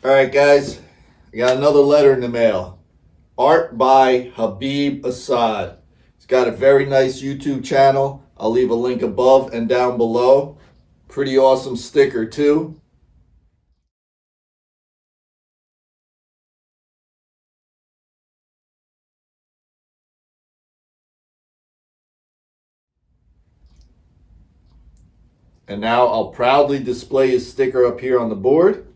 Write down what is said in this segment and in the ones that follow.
All right, guys, I got another letter in the mail. Art by Habib Assad. He's got a very nice YouTube channel. I'll leave a link above and down below. Pretty awesome sticker too. And now I'll proudly display his sticker up here on the board.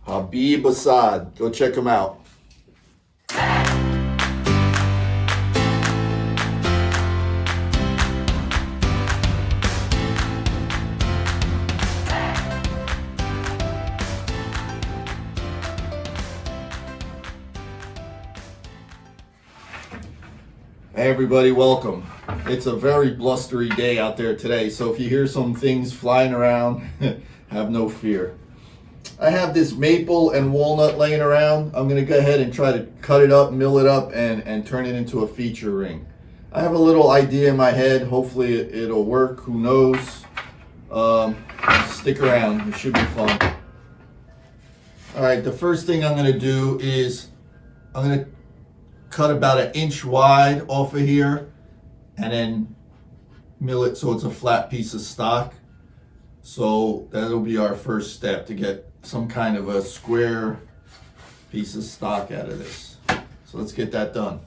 Habib Assad. Go check him out. Hey everybody, welcome. It's a very blustery day out there today, so if you hear some things flying around, have no fear. I have this maple and walnut laying around. I'm going to go ahead and try to cut it up, mill it up, and turn it into a feature ring. I have a little idea in my head. Hopefully it'll work. Who knows? Stick around. It should be fun. All right, the first thing I'm going to do is I'm going to cut about 1 inch wide off of here and then mill it so it's a flat piece of stock. So that'll be our first step to get some kind of a square piece of stock out of this. So let's get that done.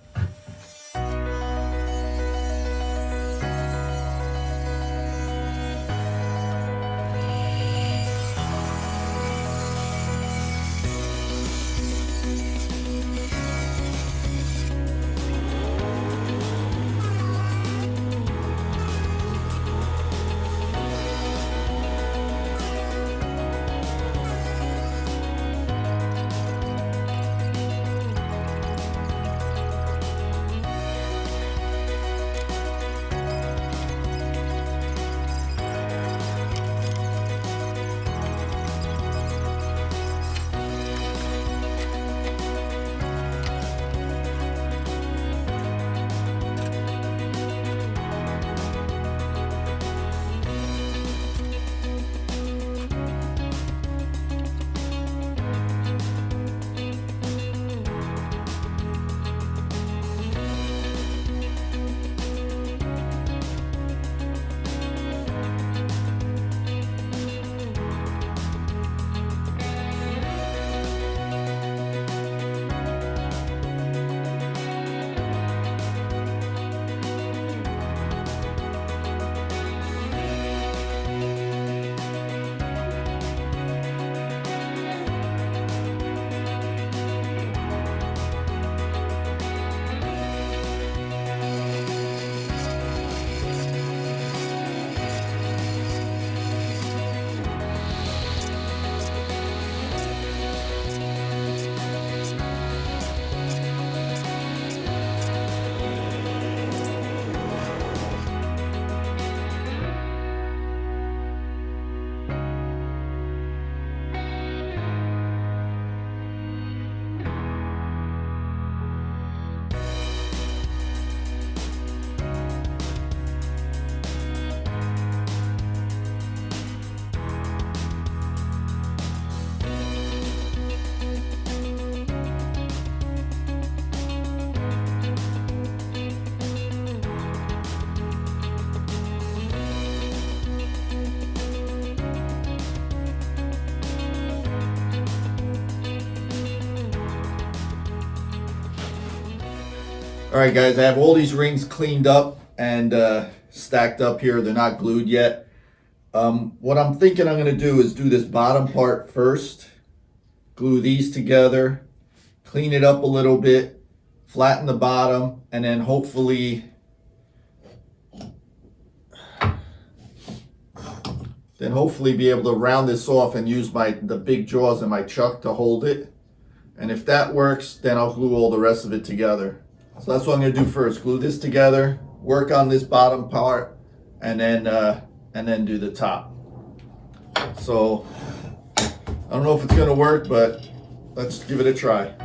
All right, guys, I have all these rings cleaned up and stacked up here. They're not glued yet. What I'm thinking I'm going to do is do this bottom part first, glue these together, clean it up a little bit, flatten the bottom, and then hopefully be able to round this off and use the big jaws in my chuck to hold it. And if that works, then I'll glue all the rest of it together. So that's what I'm going to do first. Glue this together, work on this bottom part, and then do the top. So I don't know if it's going to work, but let's give it a try.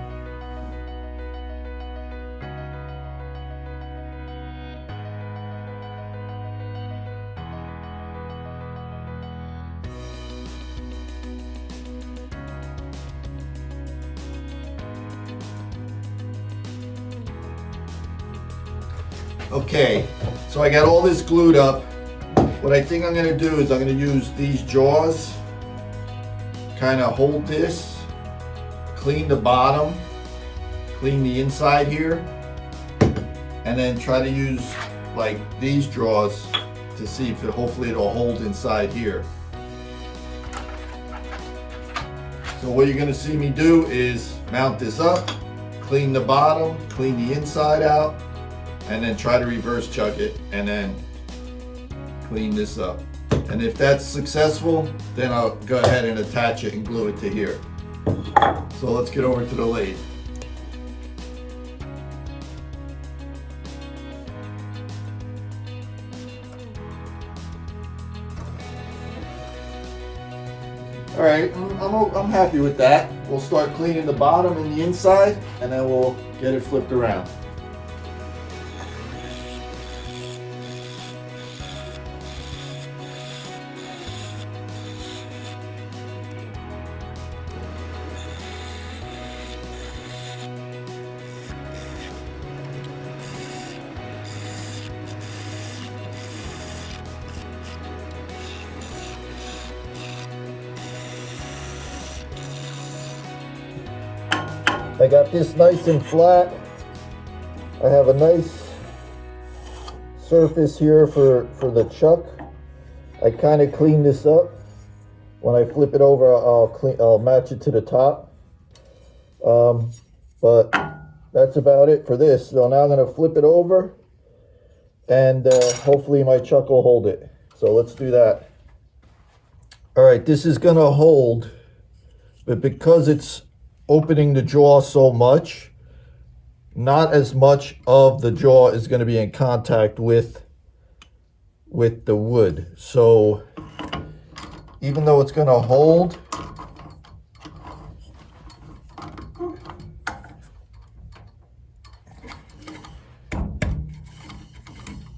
Okay, so I got all this glued up. What I think I'm gonna do is I'm gonna use these jaws, kind of hold this, clean the bottom, clean the inside here, and then try to use like these jaws to see if hopefully it'll hold inside here. So what you're gonna see me do is mount this up, clean the bottom, clean the inside out, and then try to reverse chuck it, and then clean this up. And if that's successful, then I'll go ahead and attach it and glue it to here. So let's get over to the lathe. All right, I'm happy with that. We'll start cleaning the bottom and the inside, and then we'll get it flipped around. I got this nice and flat. I have a nice surface here for the chuck. I kind of clean this up. When I flip it over, I'll match it to the top. But that's about it for this. So now I'm going to flip it over, and hopefully my chuck will hold it. So let's do that. All right, this is going to hold, but because it's opening the jaw so much, not as much of the jaw is going to be in contact with the wood. So even though it's going to hold,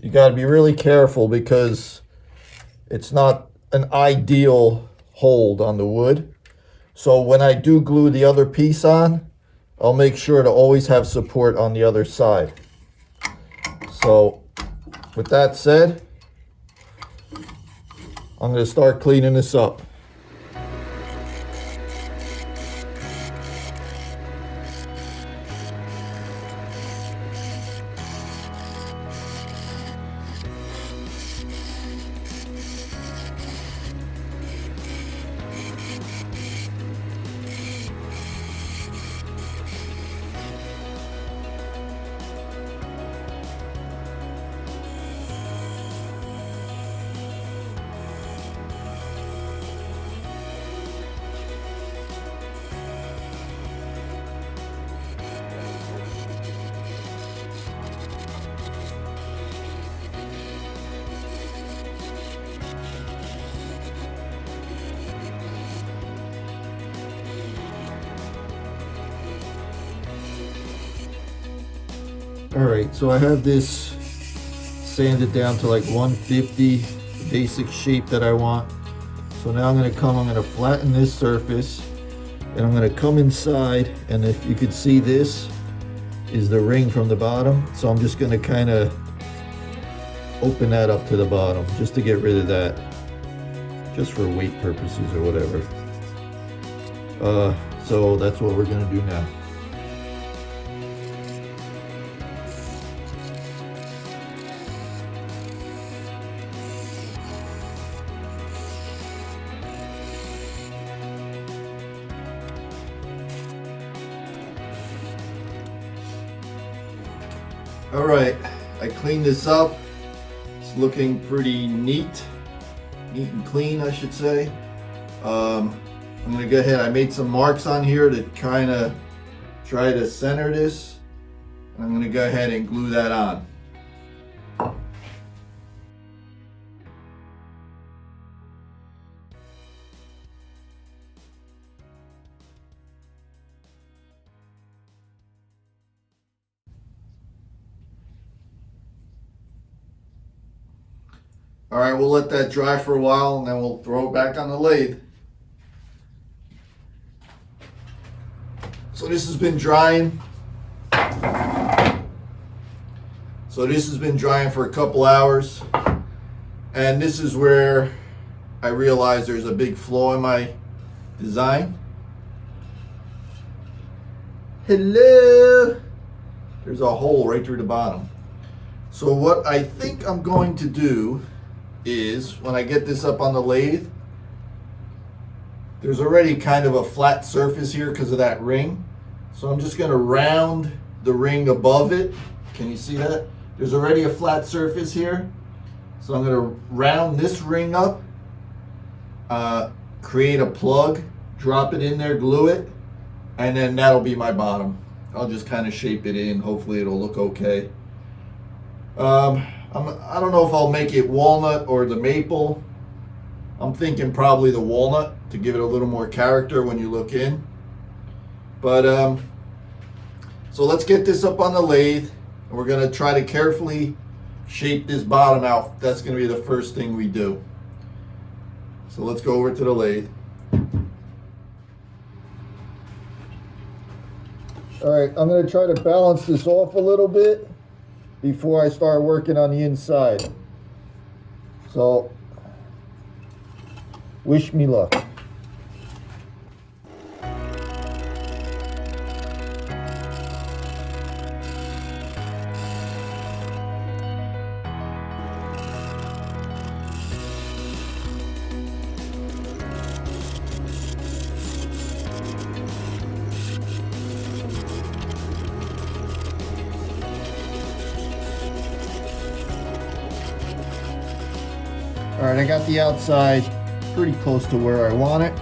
you got to be really careful because it's not an ideal hold on the wood. So when I do glue the other piece on, I'll make sure to always have support on the other side. So with that said, I'm going to start cleaning this up. All right, so I have this sanded down to like 150, the basic shape that I want. So now I'm gonna flatten this surface, and I'm gonna come inside, and if you could see, this is the ring from the bottom. So I'm just gonna kind of open that up to the bottom just to get rid of that, just for weight purposes or whatever. So that's what we're gonna do now. All right, I cleaned this up. It's looking pretty neat and clean, I should say. I'm gonna go ahead, I made some marks on here to kind of try to center this. And I'm gonna go ahead and glue that on. All right, we'll let that dry for a while, and then we'll throw it back on the lathe. So this has been drying. So So this has been drying for a couple hours, and this is where I realized there's a big flaw in my design. Hello! There's a hole right through the bottom. So what I think I'm going to do is, when I get this up on the lathe, there's already kind of a flat surface here because of that ring. So I'm just going to round the ring above it. Can you see that? There's already a flat surface here. So I'm going to round this ring up, create a plug, drop it in there, glue it, and then that'll be my bottom. I'll just kind of shape it in. Hopefully it'll look okay. I don't know if I'll make it walnut or the maple. I'm thinking probably the walnut to give it a little more character when you look in. But so let's get this up on the lathe, and we're going to try to carefully shape this bottom out. That's going to be the first thing we do. So let's go over to the lathe. All right, I'm going to try to balance this off a little bit before I start working on the inside. So, wish me luck. All right, I got the outside pretty close to where I want it.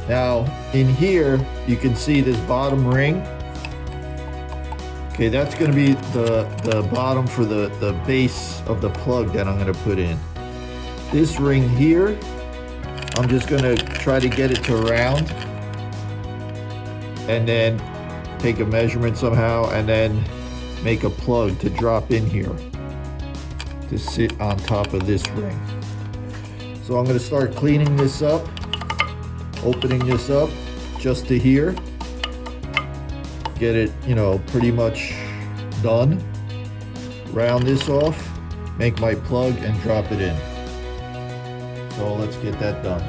Now, in here, you can see this bottom ring. Okay, that's gonna be the bottom for the base of the plug that I'm gonna put in. This ring here, I'm just gonna try to get it to round and then take a measurement somehow and then make a plug to drop in here to sit on top of this ring. So I'm going to start cleaning this up, opening this up just to here, get it, you know, pretty much done. Round this off, make my plug and drop it in. So let's get that done.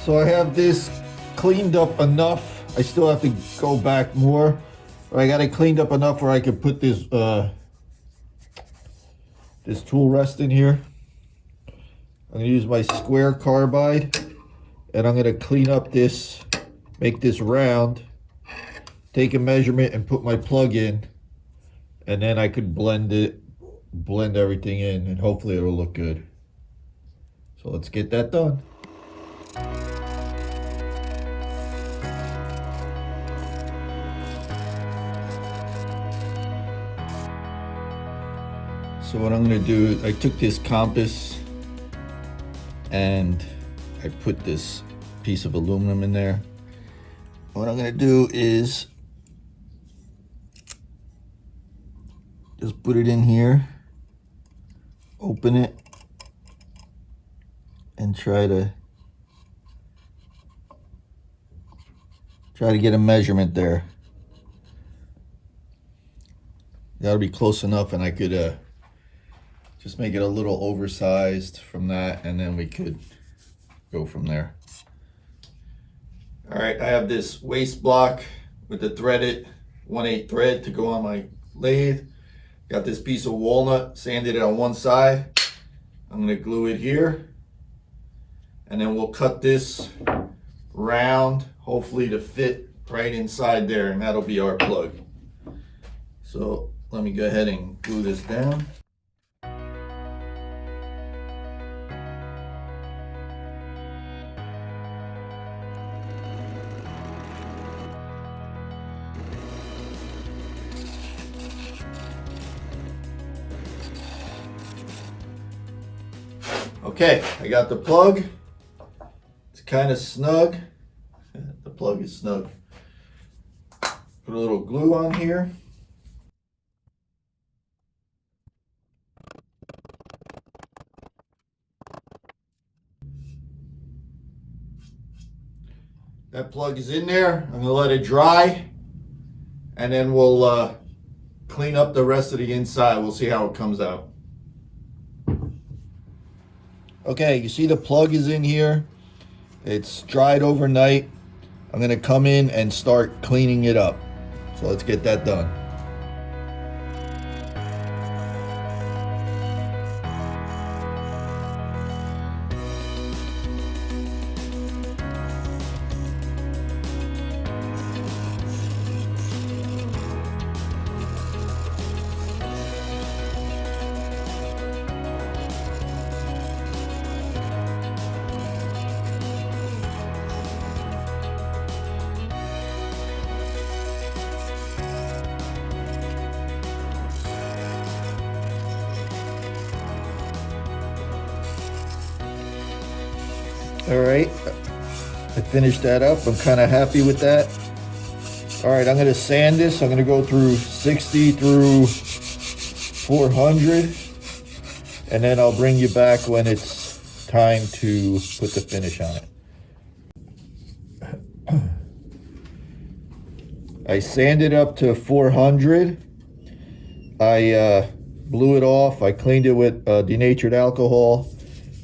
So I have this cleaned up enough. I still have to go back more, but I got it cleaned up enough where I could put this this tool rest in here. I'm gonna use my square carbide, and I'm gonna clean up this, make this round, take a measurement and put my plug in, and then I could blend everything in, and hopefully it'll look good. So let's get that done. So what I'm going to do, I took this compass and I put this piece of aluminum in there. What I'm going to do is just put it in here, open it, and try to get a measurement there. That'll be close enough, and I could just make it a little oversized from that, and then we could go from there. All right, I have this waste block with the threaded 1/8 thread to go on my lathe. Got this piece of walnut, sanded it on one side. I'm gonna glue it here, and then we'll cut this round, hopefully to fit right inside there, and that'll be our plug. So let me go ahead and glue this down. Okay, I got the plug. It's kind of snug. The plug is snug. Put a little glue on here. That plug is in there. I'm gonna let it dry, and then we'll clean up the rest of the inside. We'll see how it comes out. Okay, you see the plug is in here. It's dried overnight. I'm gonna come in and start cleaning it up. So let's get that done. All right, I finished that up. I'm kind of happy with that. All right, I'm gonna sand this. I'm gonna go through 60 through 400, and then I'll bring you back when it's time to put the finish on it. I sanded up to 400. I blew it off. I cleaned it with denatured alcohol.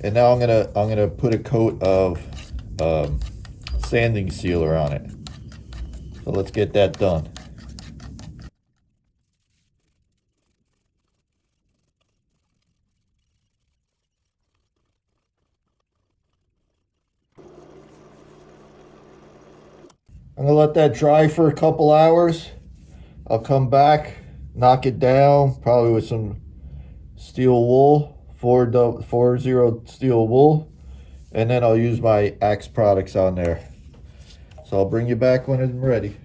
And now I'm gonna put a coat of sanding sealer on it. So let's get that done. I'm gonna let that dry for a couple hours. I'll come back, knock it down, probably with some steel wool. 4-0 steel wool, and then I'll use my Axe products on there. So I'll bring you back when I'm ready.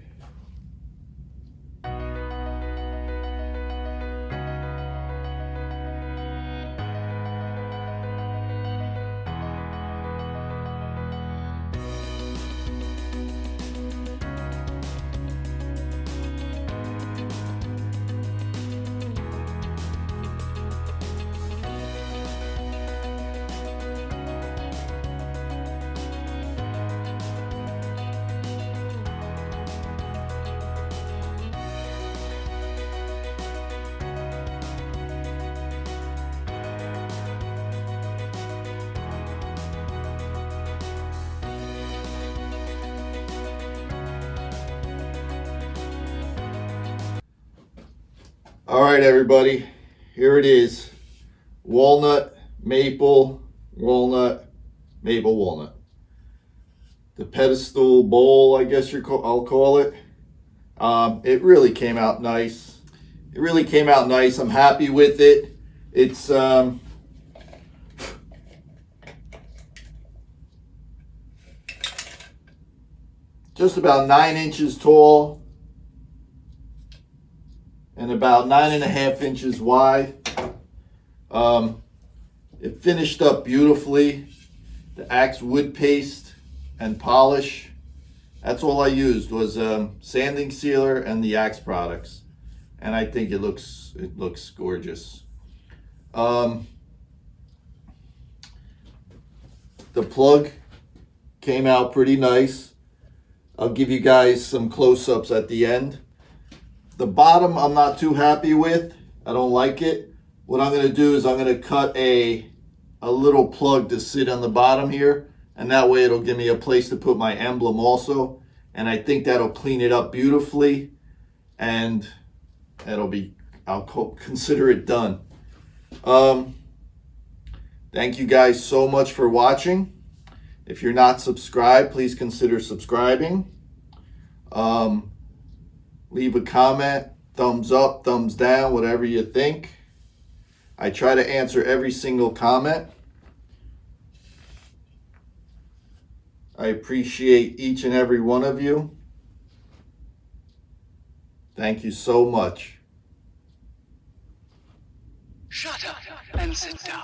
All right, everybody, here it is. Walnut, maple, walnut, maple, walnut. The pedestal bowl, I guess I'll call it. It really came out nice. It really came out nice. I'm happy with it. It's just about 9 inches tall and about 9.5 inches wide. It finished up beautifully. The Axe wood paste and polish. That's all I used was sanding sealer and the Axe products, and I think it looks gorgeous. The plug came out pretty nice. I'll give you guys some close-ups at the end. The bottom I'm not too happy with. I don't like it. What I'm going to do is I'm going to cut a little plug to sit on the bottom here, and that way it'll give me a place to put my emblem also, and I think that'll clean it up beautifully, and I'll consider it done. Thank you guys so much for watching. If you're not subscribed, please consider subscribing. Leave a comment, thumbs up, thumbs down, whatever you think. I try to answer every single comment. I appreciate each and every one of you. Thank you so much. Shut up and sit down.